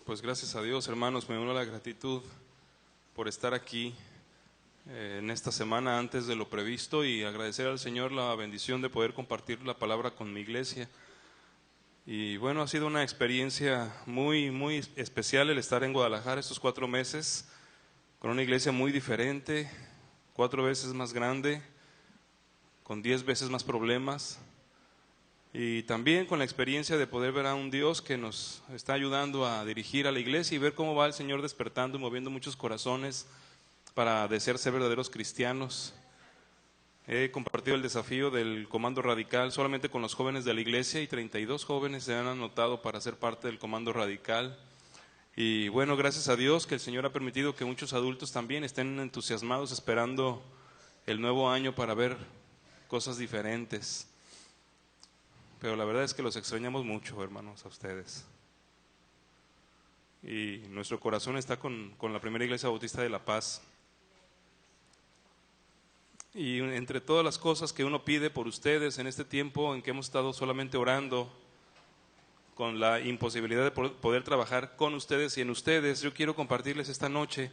Pues gracias a Dios, hermanos, me uno a la gratitud por estar aquí en esta semana antes de lo previsto y agradecer al Señor la bendición de poder compartir la palabra con mi iglesia. Y bueno, ha sido una experiencia muy especial el estar en Guadalajara estos 4 meses con una iglesia muy diferente, 4 veces más grande, con 10 veces más problemas. Y también con la experiencia de poder ver a un Dios que nos está ayudando a dirigir a la iglesia y ver cómo va el Señor despertando y moviendo muchos corazones para desear ser verdaderos cristianos. He compartido el desafío del Comando Radical solamente con los jóvenes de la iglesia y 32 jóvenes se han anotado para ser parte del Comando Radical. Y bueno, gracias a Dios que el Señor ha permitido que muchos adultos también estén entusiasmados esperando el nuevo año para ver cosas diferentes. Pero la verdad es que los extrañamos mucho, hermanos, a ustedes. Y nuestro corazón está con la primera iglesia bautista de La Paz. Y entre todas las cosas que uno pide por ustedes en este tiempo en que hemos estado solamente orando, con la imposibilidad de poder trabajar con ustedes y en ustedes, yo quiero compartirles esta noche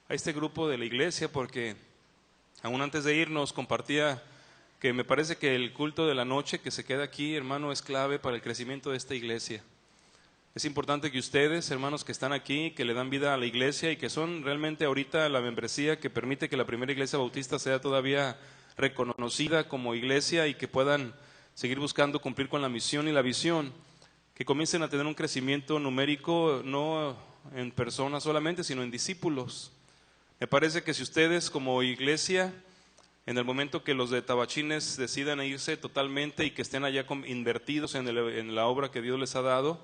a este grupo de la iglesia, porque aún antes de irnos compartía que me parece que el culto de la noche que se queda aquí, hermano, es clave para el crecimiento de esta iglesia. Es importante que ustedes, hermanos que están aquí, que le dan vida a la iglesia y que son realmente ahorita la membresía que permite que la primera iglesia bautista sea todavía reconocida como iglesia y que puedan seguir buscando cumplir con la misión y la visión, que comiencen a tener un crecimiento numérico no en personas solamente, sino en discípulos. Me parece que si ustedes como iglesia, en el momento que los de Tabachines decidan irse totalmente y que estén allá invertidos en la obra que Dios les ha dado,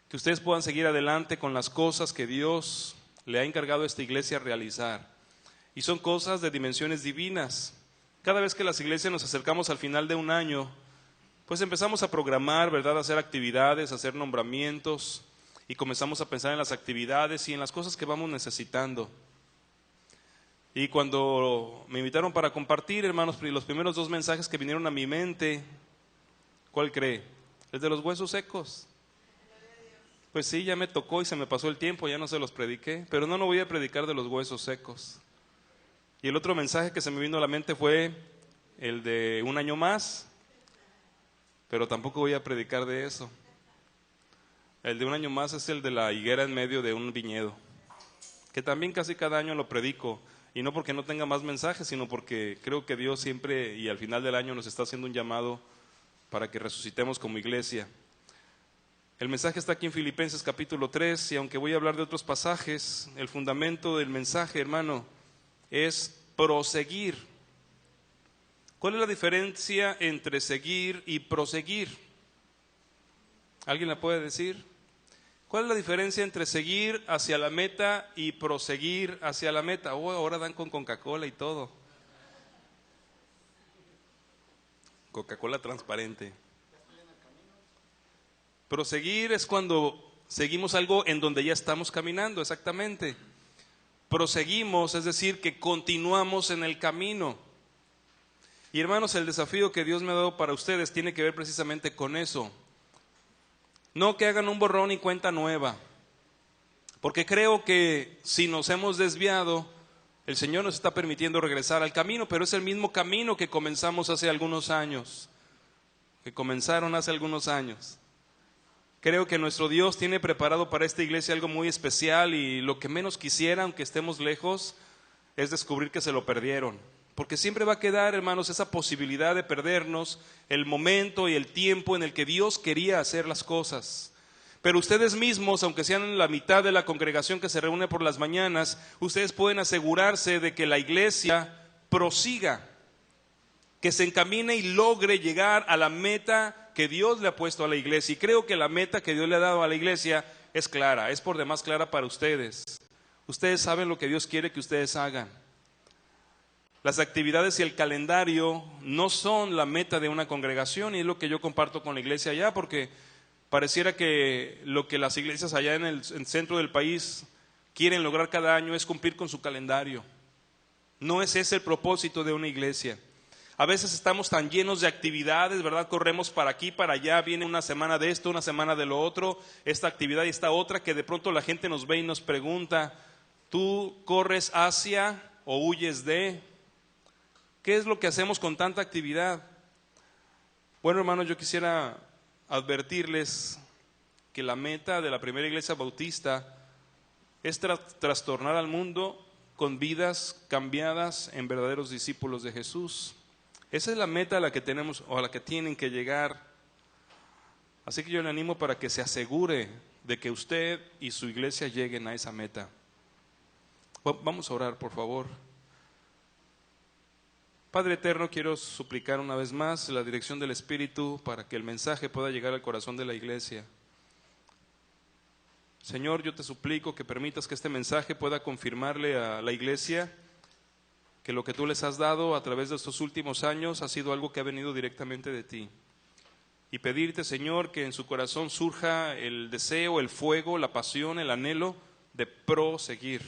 que ustedes puedan seguir adelante con las cosas que Dios le ha encargado a esta iglesia realizar. Y son cosas de dimensiones divinas. Cada vez que las iglesias nos acercamos al final de un año, pues empezamos a programar, ¿verdad?, a hacer actividades, a hacer nombramientos y comenzamos a pensar en las actividades y en las cosas que vamos necesitando. Y cuando me invitaron para compartir, hermanos, los primeros 2 mensajes que vinieron a mi mente, ¿cuál cree? El de los huesos secos. Pues sí, ya me tocó y se me pasó el tiempo, ya no se los prediqué, pero no voy a predicar de los huesos secos. Y el otro mensaje que se me vino a la mente fue el de un año más, pero tampoco voy a predicar de eso. El de un año más es el de la higuera en medio de un viñedo, que también casi cada año lo predico. Y no porque no tenga más mensajes, sino porque creo que Dios siempre y al final del año nos está haciendo un llamado para que resucitemos como iglesia. El mensaje está aquí en Filipenses capítulo 3 y aunque voy a hablar de otros pasajes, el fundamento del mensaje, hermano, es proseguir. ¿Cuál es la diferencia entre seguir y proseguir? ¿Alguien la puede decir? ¿Cuál es la diferencia entre seguir hacia la meta y proseguir hacia la meta? Oh, ahora dan con Coca-Cola y todo. Coca-Cola transparente. Proseguir es cuando seguimos algo en donde ya estamos caminando, exactamente. Proseguimos, es decir, que continuamos en el camino. Y hermanos, el desafío que Dios me ha dado para ustedes tiene que ver precisamente con eso. No que hagan un borrón y cuenta nueva, porque creo que si nos hemos desviado, el Señor nos está permitiendo regresar al camino, pero es el mismo camino que comenzamos hace algunos años, que comenzaron hace algunos años. Creo que nuestro Dios tiene preparado para esta iglesia algo muy especial y lo que menos quisiera, aunque estemos lejos, es descubrir que se lo perdieron. Porque siempre va a quedar, hermanos, esa posibilidad de perdernos el momento y el tiempo en el que Dios quería hacer las cosas. Pero ustedes mismos, aunque sean la mitad de la congregación que se reúne por las mañanas, ustedes pueden asegurarse de que la iglesia prosiga, que se encamine y logre llegar a la meta que Dios le ha puesto a la iglesia. Y creo que la meta que Dios le ha dado a la iglesia es clara, es por demás clara para ustedes. Ustedes saben lo que Dios quiere que ustedes hagan. Las actividades y el calendario no son la meta de una congregación y es lo que yo comparto con la iglesia allá, porque pareciera que lo que las iglesias allá en el centro del país quieren lograr cada año es cumplir con su calendario. No es ese el propósito de una iglesia. A veces estamos tan llenos de actividades, ¿verdad? Corremos para aquí, para allá, viene una semana de esto, una semana de lo otro, esta actividad y esta otra, que de pronto la gente nos ve y nos pregunta, ¿tú corres hacia o huyes de? ¿Qué es lo que hacemos con tanta actividad? Bueno, hermanos, yo quisiera advertirles que la meta de la primera iglesia bautista es trastornar al mundo con vidas cambiadas en verdaderos discípulos de Jesús. Esa es la meta a la que tenemos o a la que tienen que llegar. Así que yo le animo para que se asegure de que usted y su iglesia lleguen a esa meta. Vamos a orar, por favor. Padre eterno, quiero suplicar una vez más la dirección del Espíritu para que el mensaje pueda llegar al corazón de la iglesia. Señor, yo te suplico que permitas que este mensaje pueda confirmarle a la iglesia que lo que tú les has dado a través de estos últimos años ha sido algo que ha venido directamente de ti. Y pedirte, Señor, que en su corazón surja el deseo, el fuego, la pasión, el anhelo de proseguir,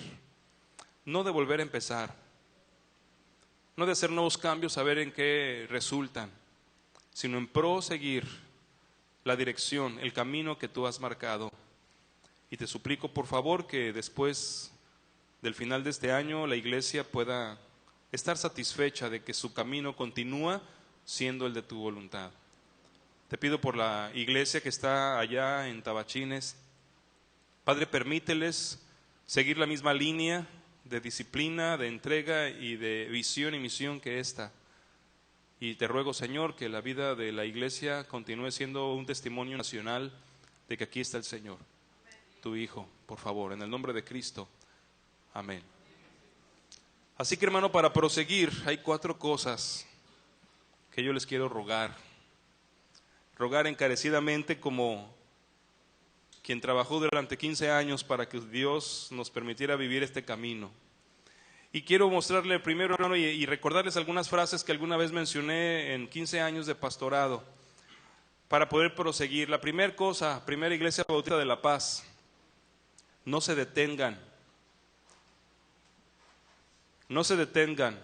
no de volver a empezar, no de hacer nuevos cambios a ver en qué resultan, sino en proseguir la dirección, el camino que tú has marcado. Y te suplico, por favor, que después del final de este año la iglesia pueda estar satisfecha de que su camino continúa siendo el de tu voluntad. Te pido por la iglesia que está allá en Tabachines. Padre, permíteles seguir la misma línea de disciplina, de entrega y de visión y misión que esta. Y te ruego, Señor, que la vida de la iglesia continúe siendo un testimonio nacional de que aquí está el Señor, tu Hijo, por favor, en el nombre de Cristo. Amén. Así que, hermano, para proseguir, hay 4 cosas que yo les quiero rogar. Rogar encarecidamente como quien trabajó durante 15 años para que Dios nos permitiera vivir este camino. Y quiero mostrarle primero, hermano, y recordarles algunas frases que alguna vez mencioné en 15 años de pastorado para poder proseguir. La primera cosa, Primera Iglesia Bautista de La Paz: no se detengan. No se detengan.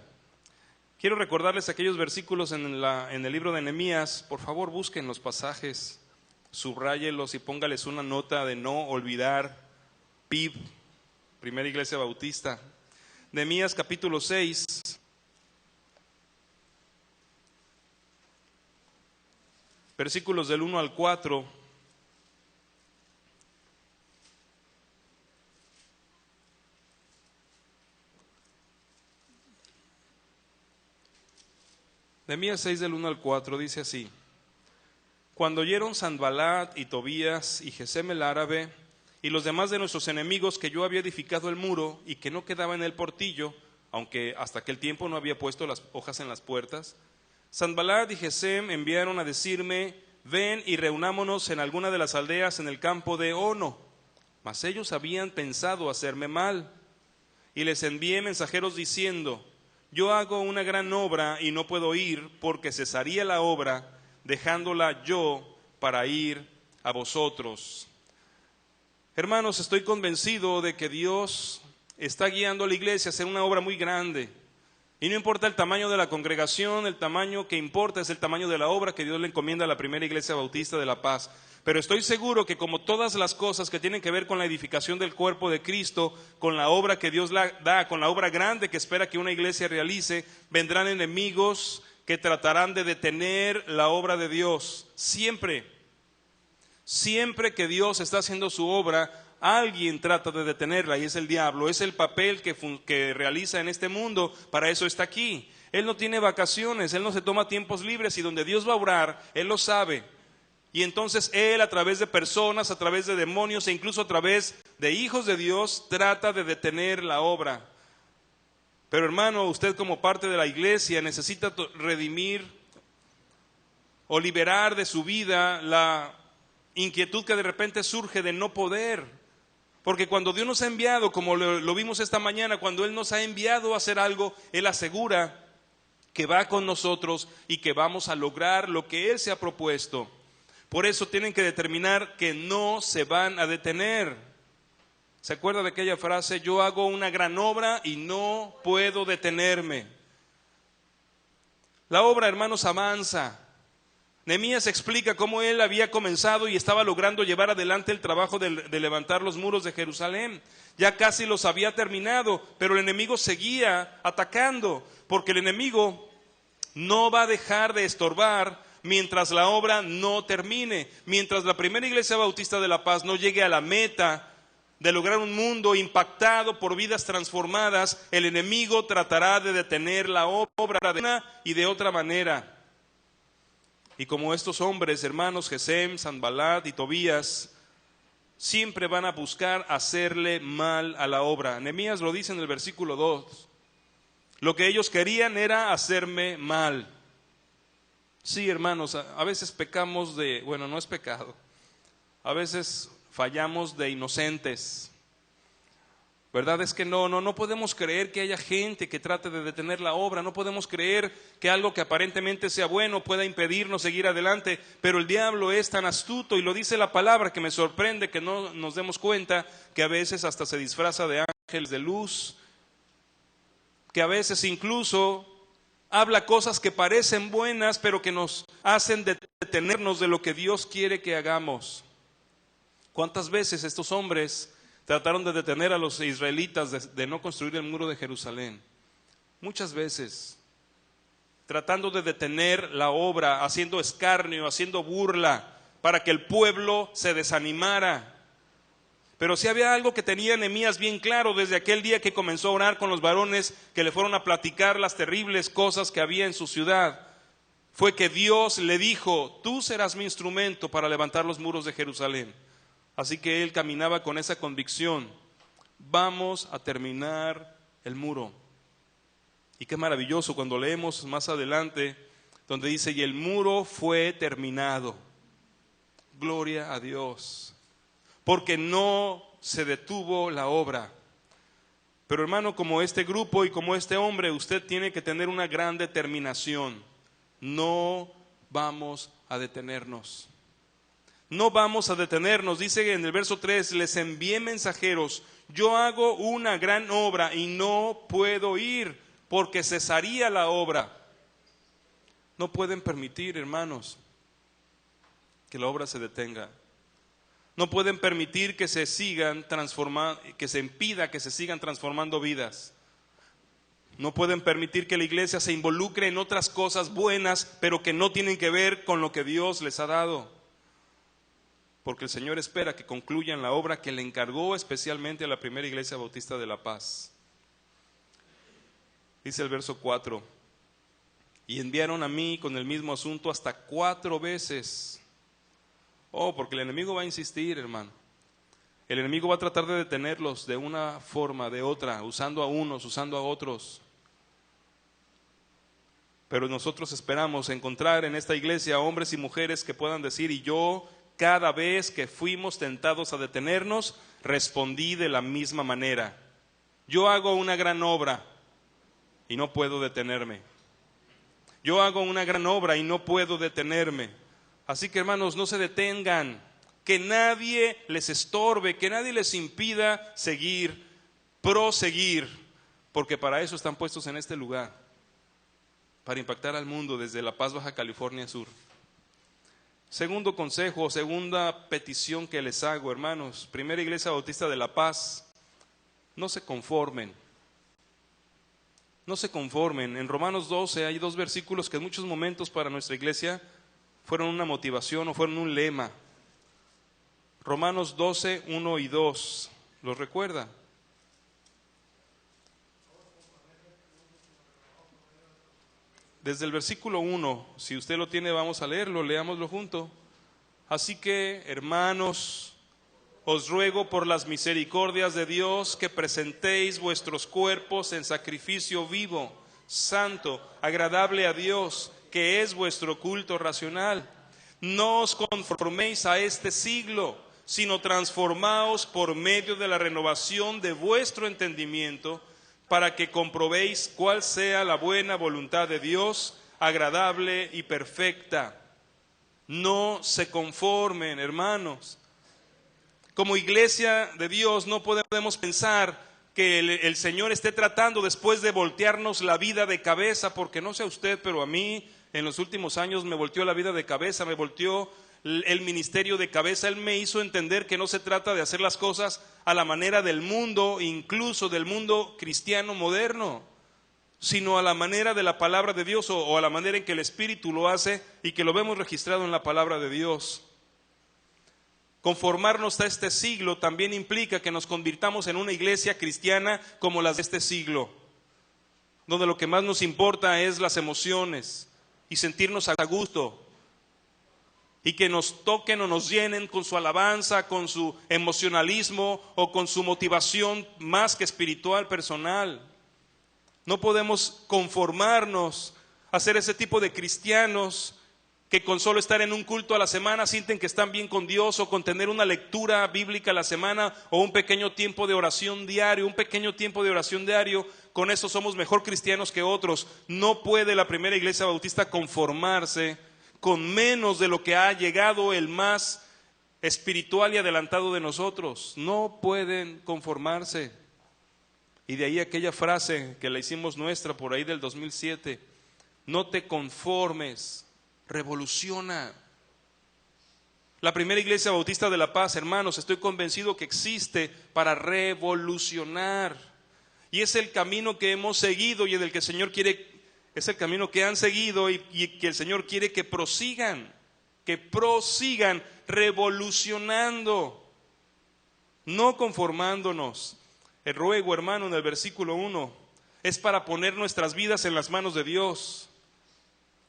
Quiero recordarles aquellos versículos en el libro de Nehemías. Por favor, busquen los pasajes, subráyelos y póngales una nota de no olvidar. PIB, Primera Iglesia Bautista. Nehemías capítulo 6. Versículos del 1 al 4. Nehemías 6 del 1 al 4 dice así: Cuando oyeron Sanballat y Tobías y Gesem el árabe y los demás de nuestros enemigos que yo había edificado el muro y que no quedaba en el portillo, aunque hasta aquel tiempo no había puesto las hojas en las puertas, Sanballat y Gesem enviaron a decirme: ven y reunámonos en alguna de las aldeas en el campo de Ono. Mas ellos habían pensado hacerme mal. Y les envié mensajeros diciendo: yo hago una gran obra y no puedo ir, porque cesaría la obra, dejándola yo para ir a vosotros. Hermanos, estoy convencido de que Dios está guiando a la iglesia a hacer una obra muy grande. Y no importa el tamaño de la congregación, el tamaño que importa es el tamaño de la obra que Dios le encomienda a la Primera Iglesia Bautista de La Paz. Pero estoy seguro que, como todas las cosas que tienen que ver con la edificación del cuerpo de Cristo, con la obra que Dios da, con la obra grande que espera que una iglesia realice, vendrán enemigos que tratarán de detener la obra de Dios. Siempre que Dios está haciendo su obra, alguien trata de detenerla, y es el diablo. Es el papel que realiza en este mundo. Para eso está aquí. Él no tiene vacaciones, Él no se toma tiempos libres, y donde Dios va a obrar, Él lo sabe. Y entonces Él, a través de personas, a través de demonios e incluso a través de hijos de Dios, trata de detener la obra. Pero, hermano, usted como parte de la iglesia necesita redimir o liberar de su vida la inquietud que de repente surge de no poder. Porque cuando Dios nos ha enviado, como lo vimos esta mañana, cuando Él nos ha enviado a hacer algo, Él asegura que va con nosotros y que vamos a lograr lo que Él se ha propuesto. Por eso tienen que determinar que no se van a detener. ¿Se acuerda de aquella frase? Yo hago una gran obra y no puedo detenerme. La obra, hermanos, avanza. Nehemías explica cómo él había comenzado y estaba logrando llevar adelante el trabajo de levantar los muros de Jerusalén. Ya casi los había terminado, pero el enemigo seguía atacando, porque el enemigo no va a dejar de estorbar mientras la obra no termine. Mientras la primera iglesia bautista de La Paz no llegue a la meta de lograr un mundo impactado por vidas transformadas, el enemigo tratará de detener la obra de una y de otra manera. Y como estos hombres, hermanos, Gesem, Sanballat y Tobías, siempre van a buscar hacerle mal a la obra. Nehemías lo dice en el versículo 2. Lo que ellos querían era hacerme mal. Sí, hermanos, a veces pecamos no es pecado. A veces fallamos de inocentes. ¿Verdad? Es que no podemos creer que haya gente que trate de detener la obra. No podemos creer que algo que aparentemente sea bueno pueda impedirnos seguir adelante. Pero el diablo es tan astuto, y lo dice la palabra, que me sorprende que no nos demos cuenta que a veces hasta se disfraza de ángeles de luz, que a veces incluso habla cosas que parecen buenas, pero que nos hacen detenernos de lo que Dios quiere que hagamos. ¿Cuántas veces estos hombres trataron de detener a los israelitas de no construir el muro de Jerusalén? Muchas veces, tratando de detener la obra, haciendo escarnio, haciendo burla, para que el pueblo se desanimara. Pero sí había algo que tenía Nehemías bien claro desde aquel día que comenzó a orar con los varones que le fueron a platicar las terribles cosas que había en su ciudad. Fue que Dios le dijo: tú serás mi instrumento para levantar los muros de Jerusalén. Así que él caminaba con esa convicción: vamos a terminar el muro. Y qué maravilloso cuando leemos más adelante, donde dice: y el muro fue terminado. Gloria a Dios, porque no se detuvo la obra. Pero hermano, como este grupo y como este hombre, usted tiene que tener una gran determinación. No vamos a detenernos. No vamos a detenernos. Dice en el verso 3: les envié mensajeros, yo hago una gran obra y no puedo ir, porque cesaría la obra. No pueden permitir, hermanos, que la obra se detenga. No pueden permitir que se sigan transformando, que se impida que se sigan transformando vidas. No pueden permitir que la iglesia se involucre en otras cosas buenas, pero que no tienen que ver con lo que Dios les ha dado. Porque el Señor espera que concluyan la obra que le encargó especialmente a la primera iglesia bautista de La Paz. Dice el verso 4: y enviaron a mí con el mismo asunto hasta 4 veces. Porque el enemigo va a insistir, hermano. El enemigo va a tratar de detenerlos de una forma, de otra, usando a unos, usando a otros. Pero nosotros esperamos encontrar en esta iglesia hombres y mujeres que puedan decir: y yo, cada vez que fuimos tentados a detenernos, respondí de la misma manera. Yo hago una gran obra y no puedo detenerme. Yo hago una gran obra y no puedo detenerme. Así que, hermanos, no se detengan, que nadie les estorbe, que nadie les impida seguir, proseguir, porque para eso están puestos en este lugar, para impactar al mundo desde La Paz, Baja California Sur. Segundo consejo, segunda petición que les hago, hermanos. Primera Iglesia Bautista de La Paz: no se conformen. No se conformen. En Romanos 12 hay 2 versículos que en muchos momentos para nuestra iglesia fueron una motivación o fueron un lema. Romanos 12, 1 y 2. ¿Los recuerda? Desde el versículo 1, si usted lo tiene, vamos a leerlo, leámoslo junto. Así que, hermanos, os ruego por las misericordias de Dios que presentéis vuestros cuerpos en sacrificio vivo, santo, agradable a Dios, que es vuestro culto racional. No os conforméis a este siglo, sino transformaos por medio de la renovación de vuestro entendimiento, para que comprobéis cuál sea la buena voluntad de Dios, agradable y perfecta. No se conformen, hermanos. Como iglesia de Dios no podemos pensar que el Señor esté tratando después de voltearnos la vida de cabeza, porque no sé a usted, pero a mí en los últimos años me volteó la vida de cabeza, me volteó el ministerio de cabeza. Él me hizo entender que no se trata de hacer las cosas a la manera del mundo, incluso del mundo cristiano moderno, sino a la manera de la palabra de Dios, o a la manera en que el Espíritu lo hace y que lo vemos registrado en la palabra de Dios. Conformarnos a este siglo también implica que nos convirtamos en una iglesia cristiana como las de este siglo, donde lo que más nos importa es las emociones y sentirnos a gusto, y que nos toquen o nos llenen con su alabanza, con su emocionalismo o con su motivación más que espiritual, personal. No podemos conformarnos a ser ese tipo de cristianos que con solo estar en un culto a la semana sienten que están bien con Dios, o con tener una lectura bíblica a la semana, o un pequeño tiempo de oración diario, con eso somos mejor cristianos que otros. No puede la primera iglesia bautista conformarse con menos de lo que ha llegado el más espiritual y adelantado de nosotros. No pueden conformarse. Y de ahí aquella frase que la hicimos nuestra por ahí del 2007, no te conformes, revoluciona. La primera iglesia bautista de La Paz, hermanos, estoy convencido que existe para revolucionar. Y es el camino que hemos seguido y del que el Señor quiere, es el camino que han seguido y que el Señor quiere que prosigan revolucionando, no conformándonos. El ruego, hermano, en el versículo 1, es para poner nuestras vidas en las manos de Dios.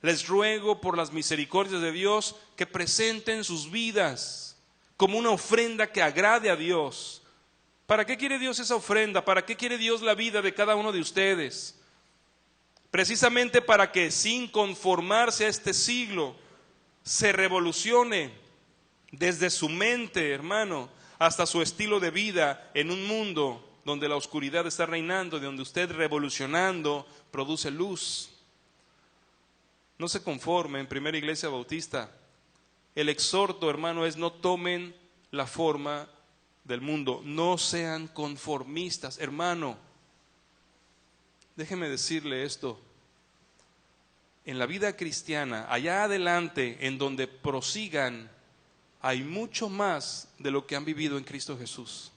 Les ruego por las misericordias de Dios que presenten sus vidas como una ofrenda que agrade a Dios. ¿Para qué quiere Dios esa ofrenda? ¿Para qué quiere Dios la vida de cada uno de ustedes? Precisamente para que, sin conformarse a este siglo, se revolucione desde su mente, hermano, hasta su estilo de vida en un mundo donde la oscuridad está reinando, de donde usted, revolucionando, produce luz. No se conformen, primera iglesia bautista. El exhorto, hermano, es: no tomen la forma del mundo, no sean conformistas. Hermano, déjeme decirle esto: en la vida cristiana, allá adelante, en donde prosigan, hay mucho más de lo que han vivido en Cristo Jesús.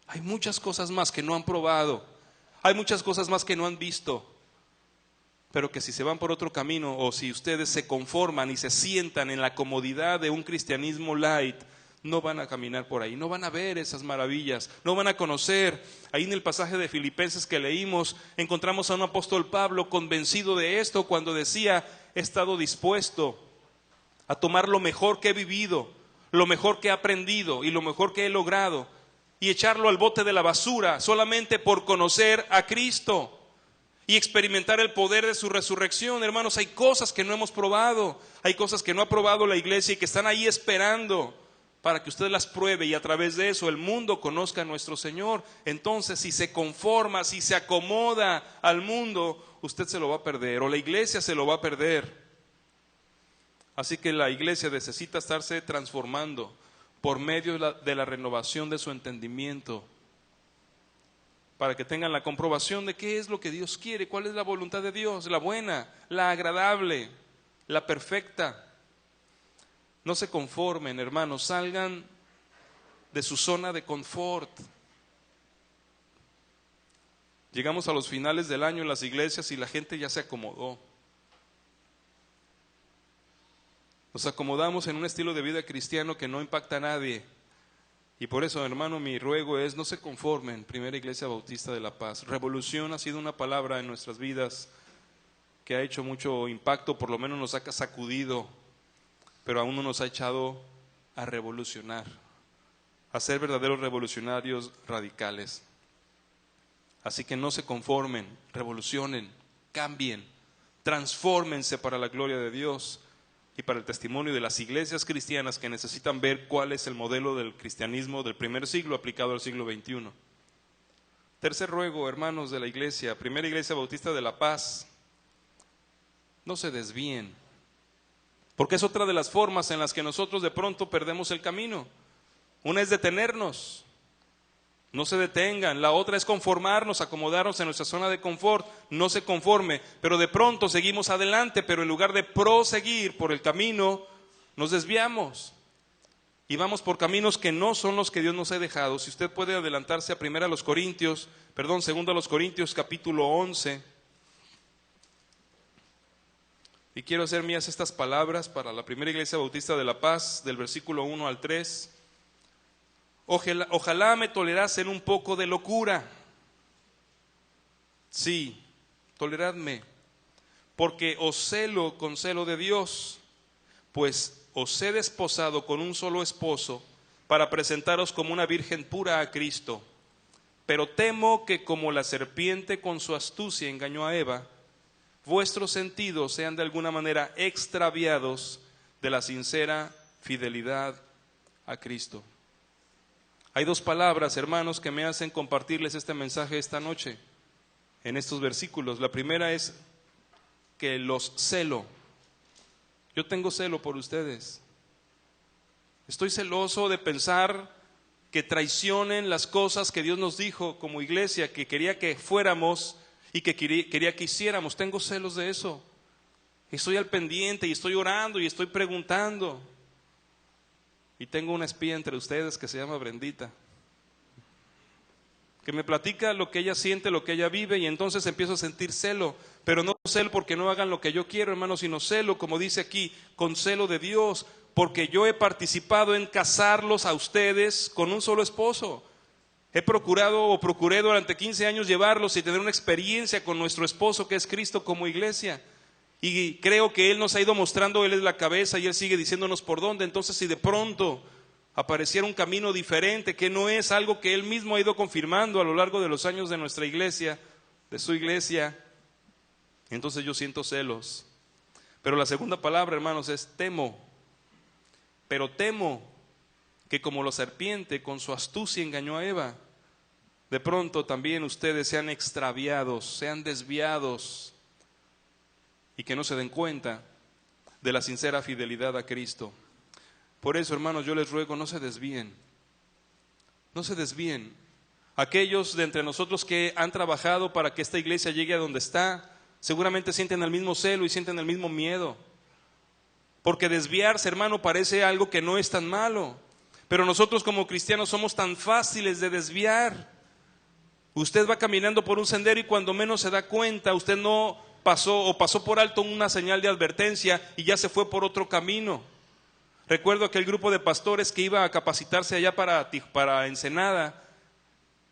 Hay muchas cosas más que no han probado, hay muchas cosas más que no han visto, pero que si se van por otro camino, o si ustedes se conforman y se sientan en la comodidad de un cristianismo light, no van a caminar por ahí, no van a ver esas maravillas, no van a conocer. Ahí en el pasaje de Filipenses que leímos, encontramos a un apóstol Pablo convencido de esto, cuando decía: he estado dispuesto a tomar lo mejor que he vivido, lo mejor que he aprendido y lo mejor que he logrado, y echarlo al bote de la basura solamente por conocer a Cristo y experimentar el poder de su resurrección. Hermanos, hay cosas que no hemos probado, hay cosas que no ha probado la iglesia y que están ahí esperando para que usted las pruebe, y a través de eso el mundo conozca a nuestro Señor. Entonces, si se conforma, si se acomoda al mundo, usted se lo va a perder, o la iglesia se lo va a perder. Así que la iglesia necesita estarse transformando por medio de la renovación de su entendimiento, para que tengan la comprobación de qué es lo que Dios quiere, cuál es la voluntad de Dios, la buena, la agradable, la perfecta. No se conformen, hermanos, salgan de su zona de confort. Llegamos a los finales del año en las iglesias y la gente ya se acomodó. Nos acomodamos en un estilo de vida cristiano que no impacta a nadie. Y por eso, hermano, mi ruego es: no se conformen, primera iglesia bautista de La Paz. Revolución ha sido una palabra en nuestras vidas que ha hecho mucho impacto, por lo menos nos ha sacudido, pero aún no nos ha echado a revolucionar, a ser verdaderos revolucionarios radicales. Así que no se conformen, revolucionen, cambien, transfórmense para la gloria de Dios y para el testimonio de las iglesias cristianas que necesitan ver cuál es el modelo del cristianismo del primer siglo aplicado al siglo XXI. Tercer ruego, hermanos de la iglesia, primera iglesia bautista de La Paz: no se desvíen, porque es otra de las formas en las que nosotros de pronto perdemos el camino. Una es detenernos, No se detengan. La otra es conformarnos, acomodarnos en nuestra zona de confort. No se conforme, pero de pronto seguimos adelante, pero en lugar de proseguir por el camino, nos desviamos. Y vamos por caminos que no son los que Dios nos ha dejado. Si usted puede adelantarse a 2 Corintios capítulo 11. Y quiero hacer mías estas palabras para la Primera Iglesia Bautista de La Paz, del versículo 1 al 3. Ojalá me tolerasen un poco de locura. Sí, toleradme, porque os celo con celo de Dios, pues os he desposado con un solo esposo para presentaros como una virgen pura a Cristo. Pero temo que como la serpiente con su astucia engañó a Eva, vuestros sentidos sean de alguna manera extraviados de la sincera fidelidad a Cristo. Hay dos palabras, hermanos, que me hacen compartirles este mensaje esta noche, en estos versículos. La primera es que los celo. Yo tengo celo por ustedes. Estoy celoso de pensar que traicionen las cosas que Dios nos dijo como iglesia, que quería que fuéramos y que quería que hiciéramos. Tengo celos de eso. Estoy al pendiente y estoy orando y estoy preguntando. Y tengo una espía entre ustedes que se llama Brendita, que me platica lo que ella siente, lo que ella vive, y entonces empiezo a sentir celo. Pero no celo porque no hagan lo que yo quiero, hermanos, sino celo, como dice aquí, con celo de Dios, porque yo he participado en casarlos a ustedes con un solo esposo. He procuré durante 15 años llevarlos y tener una experiencia con nuestro esposo, que es Cristo, como iglesia. Y creo que Él nos ha ido mostrando, Él es la cabeza y Él sigue diciéndonos por dónde. Entonces, si de pronto apareciera un camino diferente, que no es algo que Él mismo ha ido confirmando a lo largo de los años de nuestra iglesia, de su iglesia, entonces yo siento celos. Pero la segunda palabra, hermanos, es temo. Pero temo que como la serpiente con su astucia engañó a Eva, de pronto también ustedes sean extraviados, sean desviados, y que no se den cuenta de la sincera fidelidad a Cristo. Por eso, hermanos, yo les ruego, no se desvíen. No se desvíen. Aquellos de entre nosotros que han trabajado para que esta iglesia llegue a donde está, seguramente sienten el mismo celo y sienten el mismo miedo. Porque desviarse, hermano, parece algo que no es tan malo. Pero nosotros como cristianos somos tan fáciles de desviar. Usted va caminando por un sendero y cuando menos se da cuenta, usted no pasó o pasó por alto una señal de advertencia y ya se fue por otro camino. Recuerdo aquel grupo de pastores que iba a capacitarse allá para Ensenada,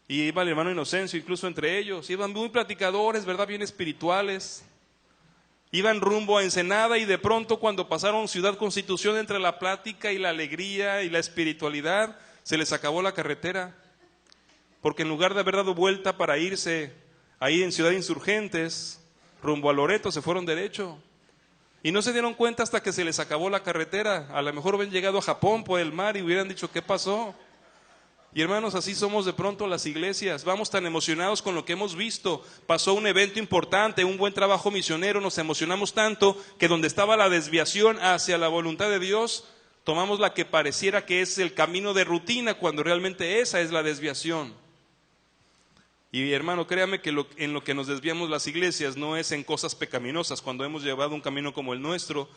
y iba el hermano Inocencio incluso entre ellos. Iban muy platicadores, ¿verdad? Bien espirituales. Iban rumbo a Ensenada y de pronto cuando pasaron Ciudad Constitución, entre la plática y la alegría y la espiritualidad, se les acabó la carretera. Porque en lugar de haber dado vuelta para irse ahí en Ciudad Insurgentes, rumbo a Loreto, se fueron derecho. Y no se dieron cuenta hasta que se les acabó la carretera. A lo mejor hubieran llegado a Japón por el mar y hubieran dicho, ¿qué pasó? Y hermanos, así somos de pronto las iglesias. Vamos tan emocionados con lo que hemos visto. Pasó un evento importante, un buen trabajo misionero, nos emocionamos tanto que donde estaba la desviación hacia la voluntad de Dios, tomamos la que pareciera que es el camino de rutina, cuando realmente esa es la desviación. Y hermano, créame que en lo que nos desviamos las iglesias no es en cosas pecaminosas, cuando hemos llevado un camino como el nuestro,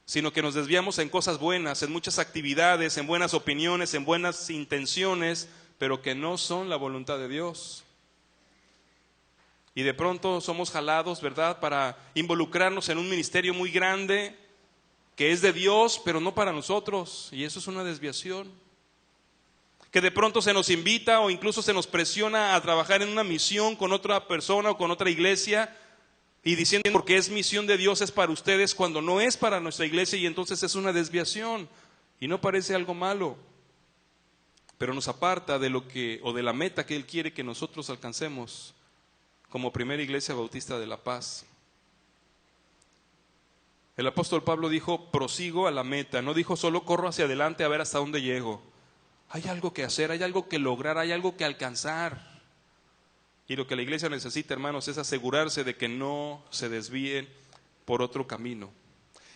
sino que nos desviamos en cosas buenas, en muchas actividades, en buenas opiniones, en buenas intenciones, pero que no son la voluntad de Dios. Y de pronto somos jalados, ¿verdad?, para involucrarnos en un ministerio muy grande, que es de Dios, pero no para nosotros, y eso es una desviación. Que de pronto se nos invita o incluso se nos presiona a trabajar en una misión con otra persona o con otra iglesia, y diciendo porque es misión de Dios es para ustedes cuando no es para nuestra iglesia, y entonces es una desviación y no parece algo malo, pero nos aparta de lo que o de la meta que Él quiere que nosotros alcancemos como Primera Iglesia Bautista de La Paz. El apóstol Pablo dijo, prosigo a la meta, no dijo solo corro hacia adelante a ver hasta dónde llego. Hay algo que hacer, hay algo que lograr, hay algo que alcanzar. Y lo que la iglesia necesita, hermanos, es asegurarse de que no se desvíen por otro camino.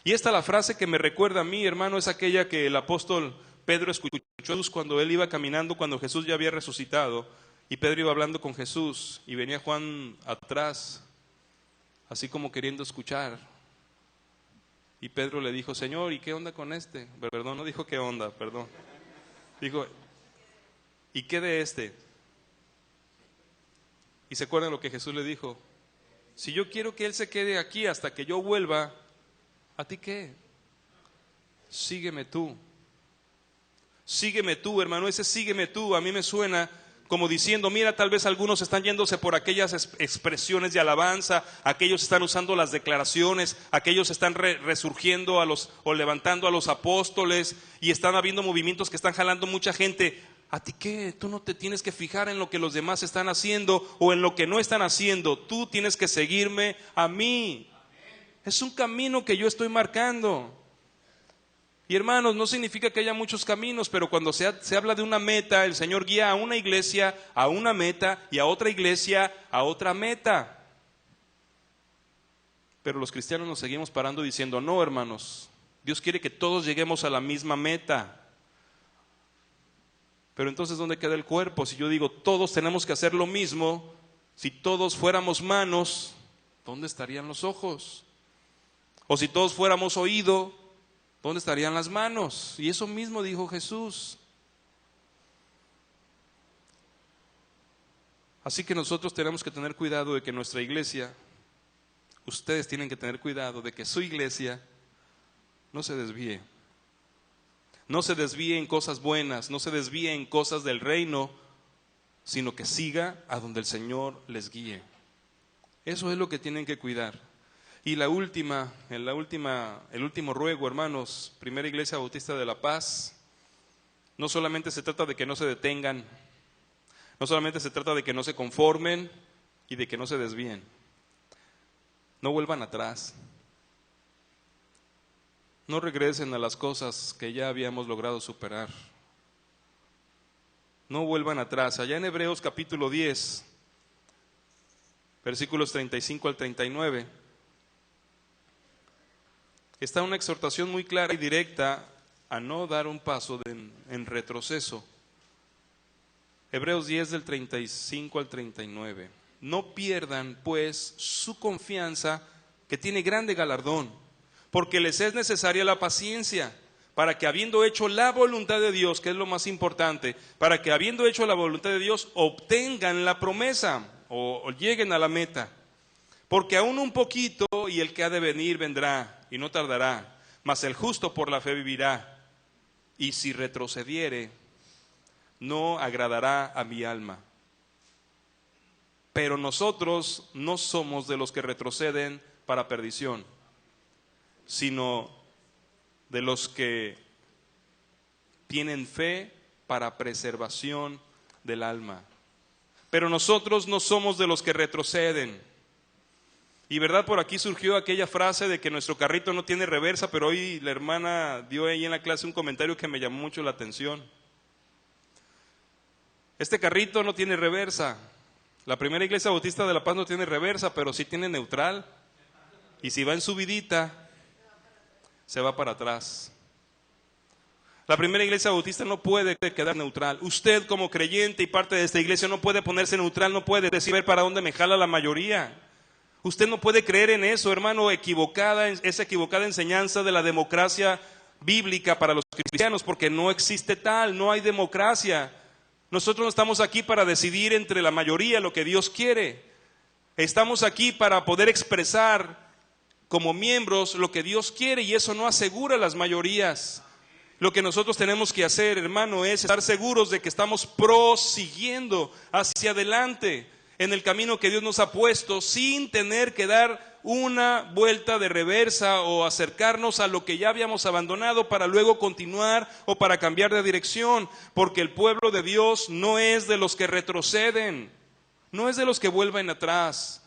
Y esta la frase que me recuerda a mí, hermano, es aquella que el apóstol Pedro escuchó cuando él iba caminando, cuando Jesús ya había resucitado. Y Pedro iba hablando con Jesús y venía Juan atrás, así como queriendo escuchar. Y Pedro le dijo, Señor, ¿y qué onda con este? Perdón, no dijo qué onda, perdón. Dijo, ¿y qué de este? ¿Y se acuerdan lo que Jesús le dijo? Si yo quiero que él se quede aquí hasta que yo vuelva, ¿a ti qué? Sígueme tú. Sígueme tú, hermano, ese sígueme tú a mí me suena como diciendo, mira, tal vez algunos están yéndose por aquellas expresiones de alabanza, aquellos están usando las declaraciones, aquellos están resurgiendo o levantando a los apóstoles, y están habiendo movimientos que están jalando mucha gente. ¿A ti qué? Tú no te tienes que fijar en lo que los demás están haciendo o en lo que no están haciendo. Tú tienes que seguirme a mí. Es un camino que yo estoy marcando. Y hermanos, no significa que haya muchos caminos, pero cuando se habla de una meta, el Señor guía a una iglesia a una meta y a otra iglesia a otra meta. Pero los cristianos nos seguimos parando diciendo, no, hermanos, Dios quiere que todos lleguemos a la misma meta. Pero entonces, ¿dónde queda el cuerpo? Si yo digo, todos tenemos que hacer lo mismo, si todos fuéramos manos, ¿dónde estarían los ojos? O si todos fuéramos oído, ¿dónde estarían las manos? Y eso mismo dijo Jesús. Así que nosotros tenemos que tener cuidado de que nuestra iglesia, ustedes tienen que tener cuidado de que su iglesia no se desvíe. No se desvíe en cosas buenas, no se desvíe en cosas del reino, sino que siga a donde el Señor les guíe. Eso es lo que tienen que cuidar. Y el último ruego, hermanos, Primera Iglesia Bautista de La Paz, no solamente se trata de que no se detengan, no solamente se trata de que no se conformen y de que no se desvíen. No vuelvan atrás. No regresen a las cosas que ya habíamos logrado superar. No vuelvan atrás. Allá en Hebreos capítulo 10, versículos 35 al 39, está una exhortación muy clara y directa a no dar un paso en retroceso. Hebreos 10 del 35 al 39. No pierdan pues su confianza, que tiene grande galardón, porque les es necesaria la paciencia, para que habiendo hecho la voluntad de Dios, que es lo más importante, para que habiendo hecho la voluntad de Dios obtengan la promesa o lleguen a la meta. Porque aún un poquito y el que ha de venir vendrá y no tardará, mas el justo por la fe vivirá, y si retrocediere no agradará a mi alma. Pero nosotros no somos de los que retroceden para perdición, sino de los que tienen fe para preservación del alma. Pero nosotros no somos de los que retroceden. Y verdad, por aquí surgió aquella frase de que nuestro carrito no tiene reversa, pero hoy la hermana dio ahí en la clase un comentario que me llamó mucho la atención. Este carrito no tiene reversa. La Primera Iglesia Bautista de La Paz no tiene reversa, pero sí tiene neutral. Y si va en subidita, se va para atrás. La Primera Iglesia Bautista no puede quedar neutral. Usted como creyente y parte de esta iglesia no puede ponerse neutral, no puede decir ver para dónde me jala la mayoría. Usted no puede creer en eso, hermano, esa equivocada enseñanza de la democracia bíblica para los cristianos, porque no existe tal, no hay democracia. Nosotros no estamos aquí para decidir entre la mayoría lo que Dios quiere. Estamos aquí para poder expresar como miembros lo que Dios quiere, y eso no asegura las mayorías. Lo que nosotros tenemos que hacer, hermano, es estar seguros de que estamos prosiguiendo hacia adelante en el camino que Dios nos ha puesto, sin tener que dar una vuelta de reversa o acercarnos a lo que ya habíamos abandonado para luego continuar o para cambiar de dirección, porque el pueblo de Dios no es de los que retroceden, no es de los que vuelven atrás.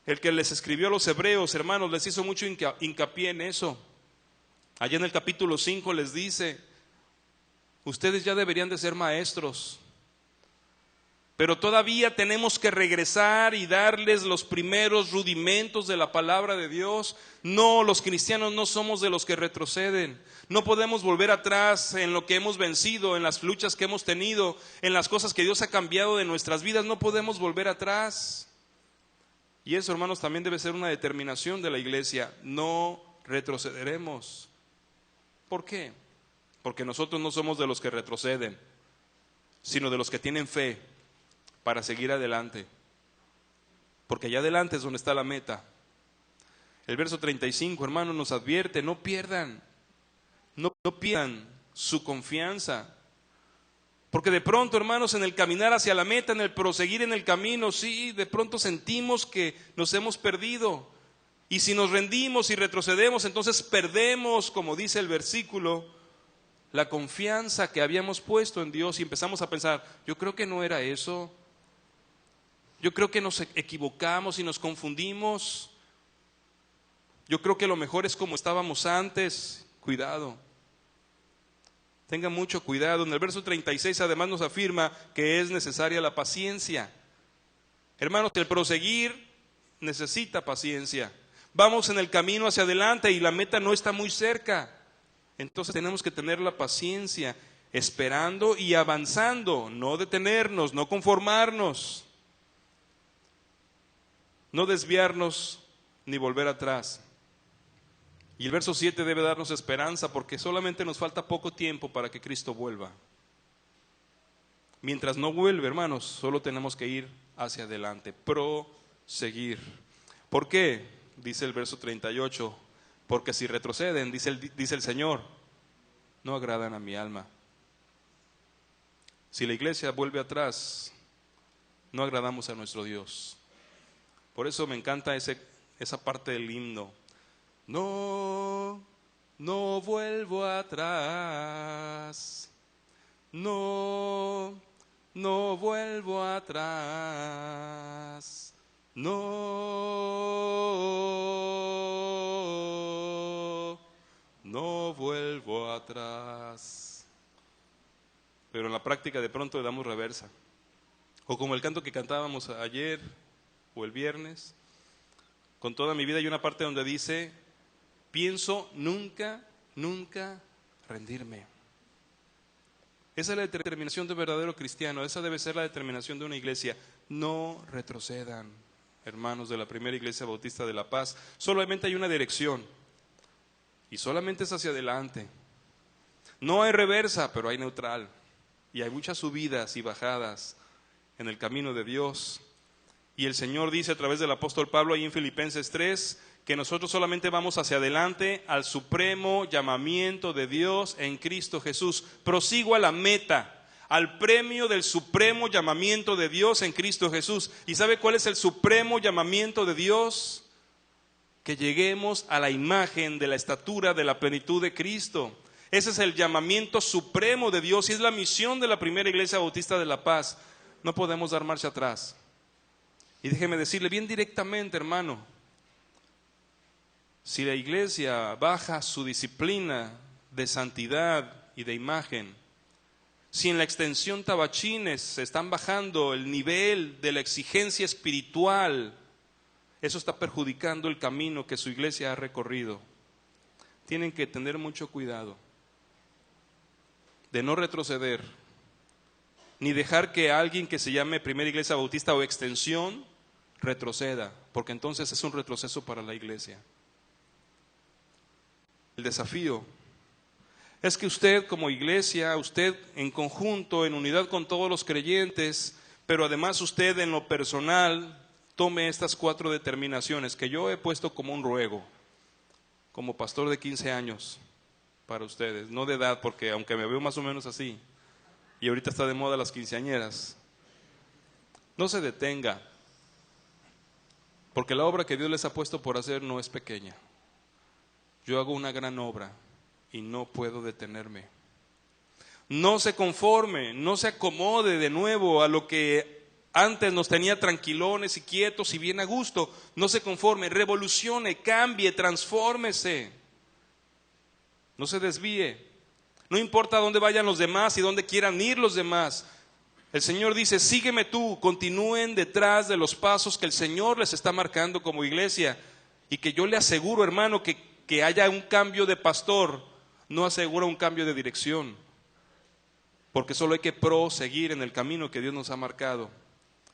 El que les escribió a los hebreos, hermanos, les hizo mucho hincapié en eso. Allá en el capítulo 5 les dice, ustedes ya deberían de ser maestros. Pero todavía tenemos que regresar y darles los primeros rudimentos de la palabra de Dios. No, los cristianos no somos de los que retroceden. No podemos volver atrás en lo que hemos vencido, en las luchas que hemos tenido, en las cosas que Dios ha cambiado de nuestras vidas. No podemos volver atrás. Y eso, hermanos, también debe ser una determinación de la iglesia. No retrocederemos. ¿Por qué? Porque nosotros no somos de los que retroceden, sino de los que tienen fe para seguir adelante, porque allá adelante es donde está la meta. El verso 35, hermanos, nos advierte: no pierdan su confianza, porque de pronto, hermanos, en el caminar hacia la meta, en el proseguir en el camino, sí, de pronto sentimos que nos hemos perdido, y si nos rendimos y retrocedemos, entonces perdemos, como dice el versículo, la confianza que habíamos puesto en Dios, y empezamos a pensar: yo creo que no era eso. Yo creo que nos equivocamos y nos confundimos. Yo creo que lo mejor es como estábamos antes. Cuidado. Tengan mucho cuidado. En el verso 36 además nos afirma que es necesaria la paciencia. Hermanos, el proseguir necesita paciencia. Vamos en el camino hacia adelante y la meta no está muy cerca. Entonces tenemos que tener la paciencia, esperando y avanzando, no detenernos, no conformarnos. No desviarnos ni volver atrás. Y el verso 7 debe darnos esperanza, porque solamente nos falta poco tiempo para que Cristo vuelva. Mientras no vuelve, hermanos, solo tenemos que ir hacia adelante, proseguir. ¿Por qué? Dice el verso 38, porque si retroceden, dice el Señor, no agradan a mi alma. Si la iglesia vuelve atrás, no agradamos a nuestro Dios. Por eso me encanta esa parte del himno. No vuelvo atrás. No vuelvo atrás. No vuelvo atrás. Pero en la práctica de pronto le damos reversa. O como el canto que cantábamos ayer o el viernes: con toda mi vida hay una parte donde dice: pienso nunca rendirme. Esa es la determinación de un verdadero cristiano, esa debe ser la determinación de una iglesia. No retrocedan, hermanos de la primera iglesia bautista de La Paz. Solamente hay una dirección y solamente es hacia adelante. No hay reversa, pero hay neutral, y hay muchas subidas y bajadas en el camino de Dios. Y el Señor dice a través del apóstol Pablo ahí en Filipenses 3 que nosotros solamente vamos hacia adelante al supremo llamamiento de Dios en Cristo Jesús. Prosigo a la meta, al premio del supremo llamamiento de Dios en Cristo Jesús. ¿Y sabe cuál es el supremo llamamiento de Dios? Que lleguemos a la imagen de la estatura de la plenitud de Cristo. Ese es el llamamiento supremo de Dios y es la misión de la primera iglesia bautista de La Paz. No podemos dar marcha atrás. Y déjeme decirle bien directamente, hermano, si la iglesia baja su disciplina de santidad y de imagen, si en la extensión Tabachines se están bajando el nivel de la exigencia espiritual, eso está perjudicando el camino que su iglesia ha recorrido. Tienen que tener mucho cuidado de no retroceder, ni dejar que alguien que se llame Primera Iglesia Bautista o Extensión retroceda, porque entonces es un retroceso para la iglesia. El desafío es que usted como iglesia, usted en conjunto, en unidad con todos los creyentes, pero además usted en lo personal, tome estas 4 determinaciones que yo he puesto como un ruego, como pastor de 15 años para ustedes, no de edad, porque aunque me veo más o menos así, y ahorita está de moda las quinceañeras, no se detenga, porque la obra que Dios les ha puesto por hacer no es pequeña. Yo hago una gran obra y no puedo detenerme. No se conforme, no se acomode de nuevo a lo que antes nos tenía tranquilones y quietos y bien a gusto. No se conforme, revolucione, cambie, transfórmese. No se desvíe. No importa dónde vayan los demás y dónde quieran ir los demás. El Señor dice, sígueme tú, continúen detrás de los pasos que el Señor les está marcando como iglesia. Y que yo le aseguro, hermano, que haya un cambio de pastor, no asegura un cambio de dirección. Porque solo hay que proseguir en el camino que Dios nos ha marcado.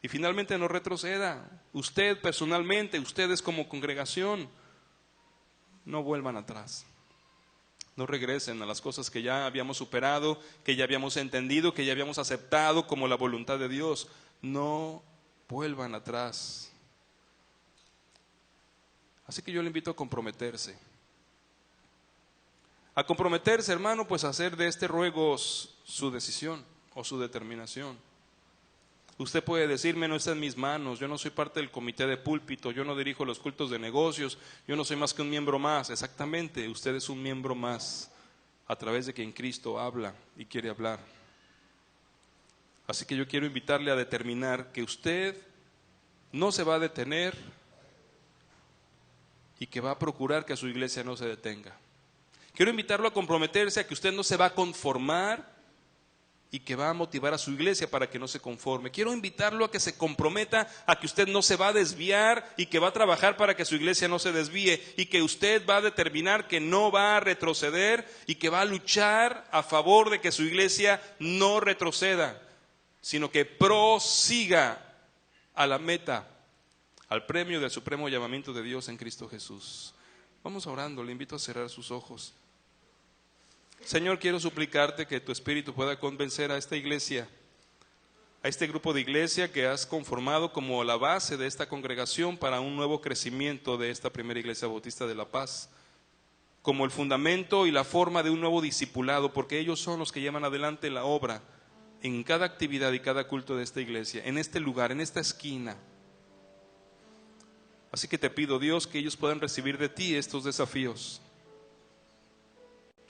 Y finalmente no retroceda. Usted personalmente, ustedes como congregación, no vuelvan atrás. No regresen a las cosas que ya habíamos superado, que ya habíamos entendido, que ya habíamos aceptado como la voluntad de Dios. No vuelvan atrás. Así que yo le invito a comprometerse. A comprometerse, hermano, pues a hacer de este ruego su decisión o su determinación. Usted puede decirme, no está en mis manos, yo no soy parte del comité de púlpito, yo no dirijo los cultos de negocios, yo no soy más que un miembro más. Exactamente, usted es un miembro más a través de quien Cristo habla y quiere hablar. Así que yo quiero invitarle a determinar que usted no se va a detener y que va a procurar que su iglesia no se detenga. Quiero invitarlo a comprometerse a que usted no se va a conformar y que va a motivar a su iglesia para que no se conforme. Quiero invitarlo a que se comprometa a que usted no se va a desviar y que va a trabajar para que su iglesia no se desvíe y que usted va a determinar que no va a retroceder y que va a luchar a favor de que su iglesia no retroceda, sino que prosiga a la meta, al premio del supremo llamamiento de Dios en Cristo Jesús. Vamos orando, le invito a cerrar sus ojos. Señor, quiero suplicarte que tu Espíritu pueda convencer a esta iglesia, a este grupo de iglesia que has conformado como la base de esta congregación para un nuevo crecimiento de esta primera iglesia bautista de La Paz, como el fundamento y la forma de un nuevo discipulado, porque ellos son los que llevan adelante la obra en cada actividad y cada culto de esta iglesia, en este lugar, en esta esquina. Así que te pido, Dios, que ellos puedan recibir de ti estos desafíos.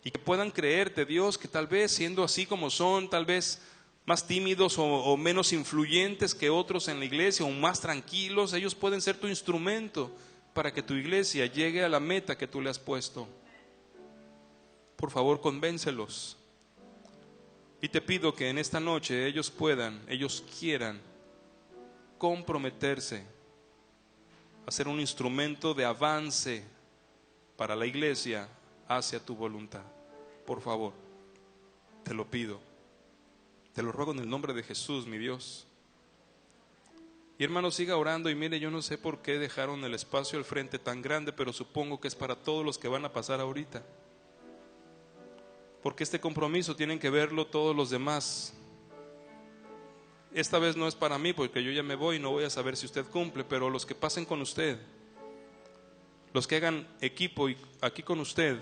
Y que puedan creerte, Dios, que tal vez siendo así como son, tal vez más tímidos o menos influyentes que otros en la iglesia, o más tranquilos, ellos pueden ser tu instrumento para que tu iglesia llegue a la meta que tú le has puesto. Por favor, convéncelos. Y te pido que en esta noche ellos quieran comprometerse a ser un instrumento de avance para la iglesia hacia tu voluntad. Por favor, te lo pido, te lo ruego en el nombre de Jesús, mi Dios. Y hermano, siga orando. Y mire, yo no sé por qué dejaron el espacio al frente tan grande, pero supongo que es para todos los que van a pasar ahorita, porque este compromiso tienen que verlo todos los demás. Esta vez no es para mí, porque yo ya me voy y no voy a saber si usted cumple, pero los que pasen con usted, los que hagan equipo aquí con usted,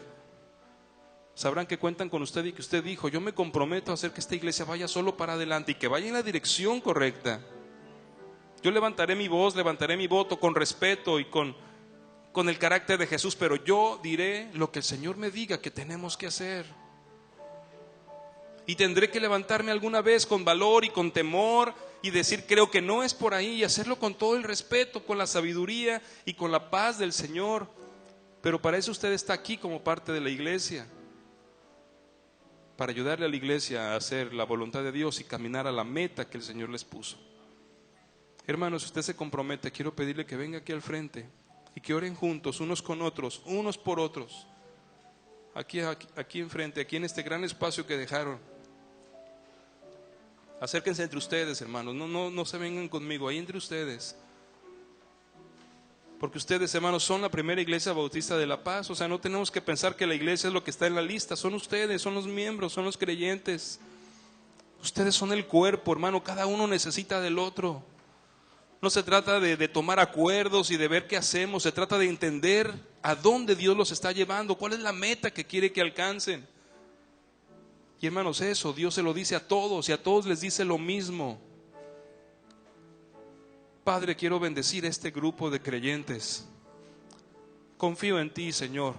sabrán que cuentan con usted y que usted dijo, yo me comprometo a hacer que esta iglesia vaya solo para adelante y que vaya en la dirección correcta. Yo levantaré mi voz, levantaré mi voto con respeto y con el carácter de Jesús, pero yo diré lo que el Señor me diga que tenemos que hacer. Y tendré que levantarme alguna vez con valor y con temor y decir, creo que no es por ahí, y hacerlo con todo el respeto, con la sabiduría y con la paz del Señor. Pero para eso usted está aquí como parte de la iglesia, para ayudarle a la iglesia a hacer la voluntad de Dios y caminar a la meta que el Señor les puso. Hermanos, si usted se compromete, quiero pedirle que venga aquí al frente y que oren juntos, unos con otros, unos por otros, aquí enfrente, aquí en este gran espacio que dejaron. Acérquense entre ustedes, hermanos, no se vengan conmigo, ahí entre ustedes. Porque ustedes, hermanos, son la primera iglesia bautista de La Paz. O sea, no tenemos que pensar que la iglesia es lo que está en la lista. Son ustedes, son los miembros, son los creyentes. Ustedes son el cuerpo, hermano, cada uno necesita del otro. No se trata de tomar acuerdos y de ver qué hacemos, se trata de entender a dónde Dios los está llevando, cuál es la meta que quiere que alcancen. Y hermanos, eso Dios se lo dice a todos y a todos les dice lo mismo. Padre, quiero bendecir a este grupo de creyentes. Confío en ti, Señor.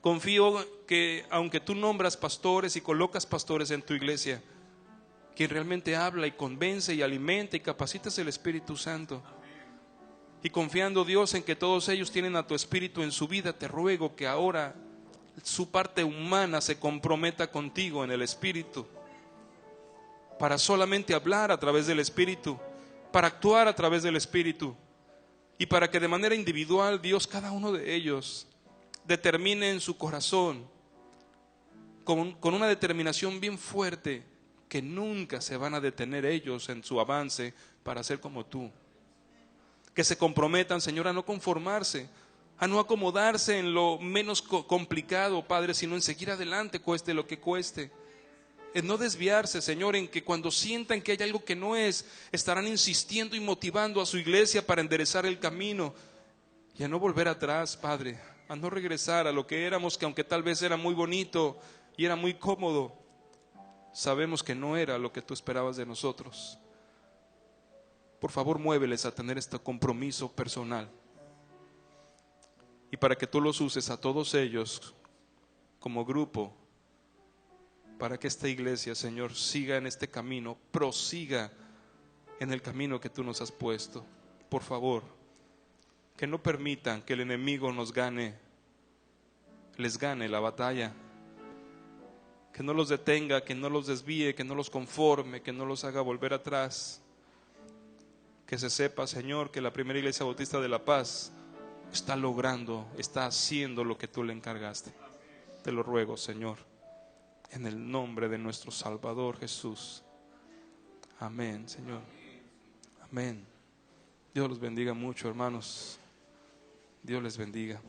Confío que aunque tú nombras pastores y colocas pastores en tu iglesia, quien realmente habla y convence y alimenta y capacita es el Espíritu Santo. Y confiando, Dios, en que todos ellos tienen a tu Espíritu en su vida, te ruego que ahora su parte humana se comprometa contigo en el Espíritu para solamente hablar a través del Espíritu, para actuar a través del Espíritu, y para que de manera individual, Dios, cada uno de ellos determine en su corazón, con una determinación bien fuerte, que nunca se van a detener ellos en su avance para ser como tú. Que se comprometan, Señor, a no conformarse, a no acomodarse en lo menos complicado, Padre, sino en seguir adelante, cueste lo que cueste. En no desviarse, Señor, en que cuando sientan que hay algo que no es, estarán insistiendo y motivando a su iglesia para enderezar el camino y a no volver atrás, Padre, a no regresar a lo que éramos, que aunque tal vez era muy bonito y era muy cómodo, sabemos que no era lo que tú esperabas de nosotros. Por favor, muéveles a tener este compromiso personal, y para que tú los uses a todos ellos como grupo, para que esta iglesia, Señor, siga en este camino, prosiga en el camino que tú nos has puesto. Por favor, que no permitan que el enemigo les gane la batalla, que no los detenga, que no los desvíe, que no los conforme, que no los haga volver atrás. Que se sepa, Señor, que la primera iglesia bautista de La Paz está logrando, está haciendo lo que tú le encargaste. Te lo ruego, Señor, en el nombre de nuestro Salvador Jesús. Amén, Señor. Amén. Dios los bendiga mucho, hermanos. Dios les bendiga.